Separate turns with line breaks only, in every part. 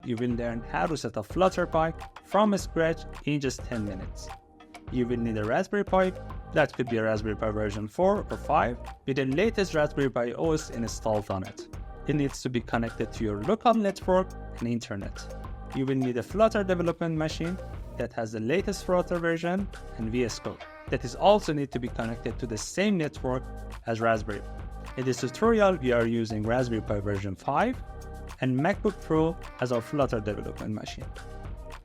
you will learn how to set up Flutter-pi from scratch in just 10 minutes. You will need a Raspberry Pi. That could be a Raspberry Pi version 4 or 5 with the latest Raspberry Pi OS installed on it. It needs to be connected to your local network and internet. You will need a Flutter development machine that has the latest Flutter version and VS Code. That is also need to be connected to the same network as Raspberry Pi. In this tutorial, we are using Raspberry Pi version 5 and MacBook Pro as our Flutter development machine.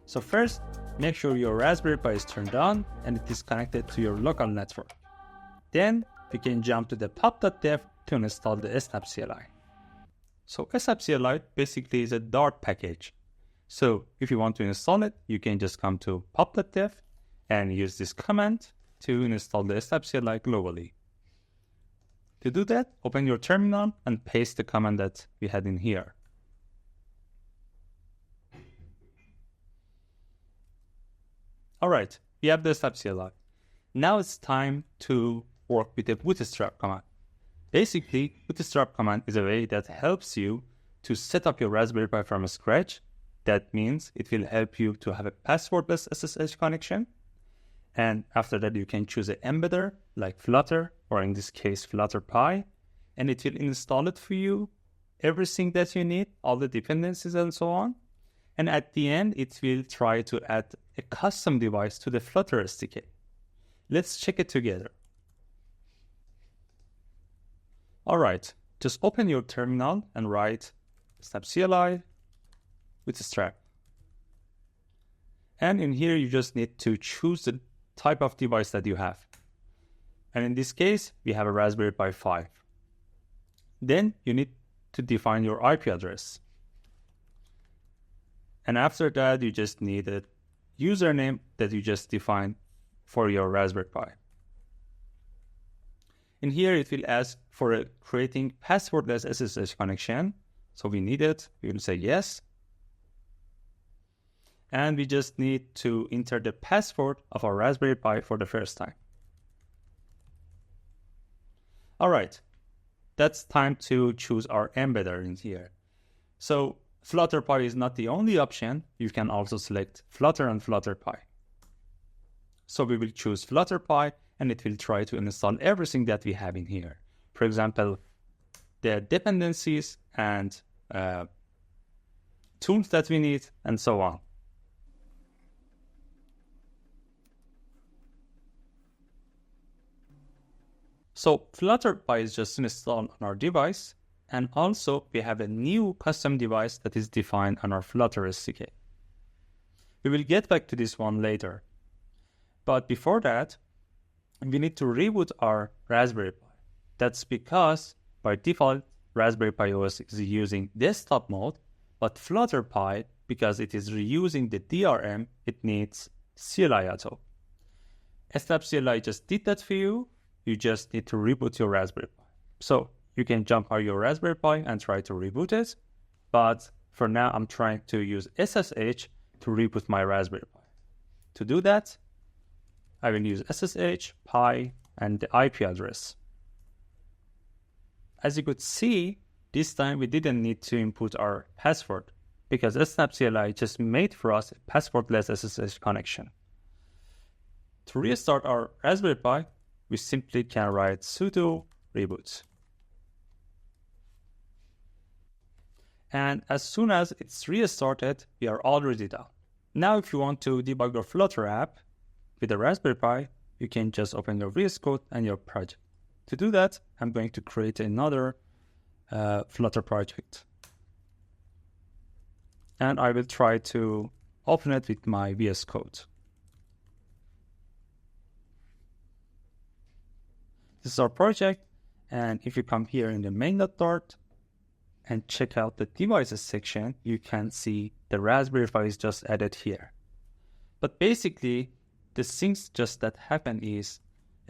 So first, make sure your Raspberry Pi is turned on and it is connected to your local network. Then we can jump to the pub.dev to install the snap CLI. So snap CLI basically is a Dart package. So if you want to install it, you can just come to pub.dev and use this command to install the snap CLI globally. To do that, open your terminal and paste the command that we had in here. Alright, we have the snap CLI. Now it's time to work with the Bootstrap command. Basically, Bootstrap command is a way that helps you to set up your Raspberry Pi from scratch. That means it will help you to have a passwordless SSH connection. And after that, you can choose an embedder like Flutter, or in this case, Flutter-pi, and it will install it for you, everything that you need, all the dependencies and so on. And at the end, it will try to add a custom device to the Flutter SDK. Let's check it together. All right, just open your terminal and write snap CLI Bootstrap. And in here, you just need to choose the type of device that you have. And in this case, we have a Raspberry Pi 5. Then you need to define your IP address. And after that, you just need a username that you just defined for your Raspberry Pi. In here, it will ask for creating passwordless SSH connection. So we need it. We will say yes. And we just need to enter the password of our Raspberry Pi for the first time. All right, that's time to choose our embedder in here. So Flutter-pi is not the only option. You can also select Flutter and Flutter-pi. So we will choose Flutter-pi and it will try to install everything that we have in here. For example, the dependencies and tools that we need and so on. So Flutter-pi is just installed on our device, and also we have a new custom device that is defined on our Flutter SDK. We will get back to this one later. But before that, we need to reboot our Raspberry Pi. That's because by default, Raspberry Pi OS is using desktop mode, but Flutter-pi, because it is reusing the DRM, it needs CLI auto. snap CLI just did that for you. You just need to reboot your Raspberry Pi. So you can jump on your Raspberry Pi and try to reboot it. But for now, I'm trying to use SSH to reboot my Raspberry Pi. To do that, I will use SSH, pi, and the IP address. As you could see, this time we didn't need to input our password because snap CLI just made for us a passwordless SSH connection. To restart our Raspberry Pi, we simply can write sudo reboot. And as soon as it's restarted, we are already done. Now, if you want to debug your Flutter app with a Raspberry Pi, you can just open your VS Code and your project. To do that, I'm going to create another Flutter project. And I will try to open it with my VS Code. This is our project, and if you come here in the main.dart and check out the devices section, you can see the Raspberry Pi is just added here. But basically, the things just that happen is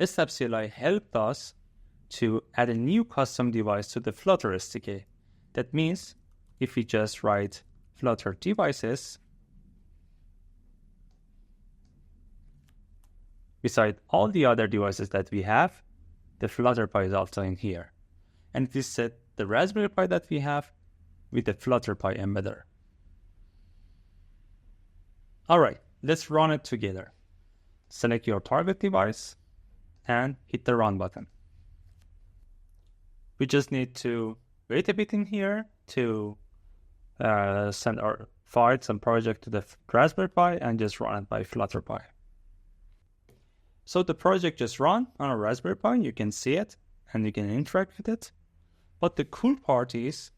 snap CLI helped us to add a new custom device to the Flutter SDK. That means if we just write Flutter devices, beside all the other devices that we have, the Flutter-pi is also in here. And it is set the Raspberry Pi that we have with the Flutter-pi embedder. All right, let's run it together. Select your target device and hit the run button. We just need to wait a bit in here to send our files and project to the Raspberry Pi and just run it by Flutter-pi. So the project just ran on a Raspberry Pi. You can see it and you can interact with it. But the cool part is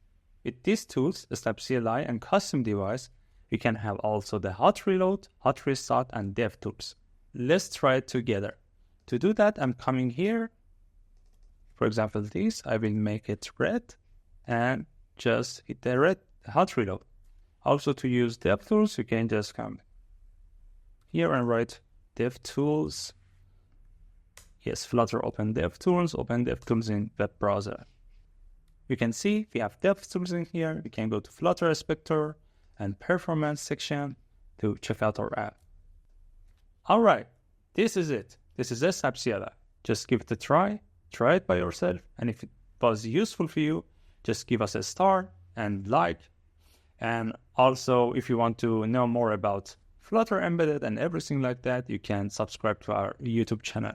with these tools, Snap CLI and custom device, we can have also the hot reload, hot restart, and dev tools. Let's try it together. To do that, I'm coming here. For example, this, I will make it red and just hit the red hot reload. Also to use dev tools, you can just come here and write dev tools. Yes, Flutter open dev tools in web browser. You can see we have dev tools in here. We can go to Flutter inspector and performance section to check out our app. All right, this is it. This is Snap CLI. Just give it a try it by yourself. And if it was useful for you, just give us a star and like. And also, if you want to know more about Flutter embedded and everything like that, you can subscribe to our YouTube channel.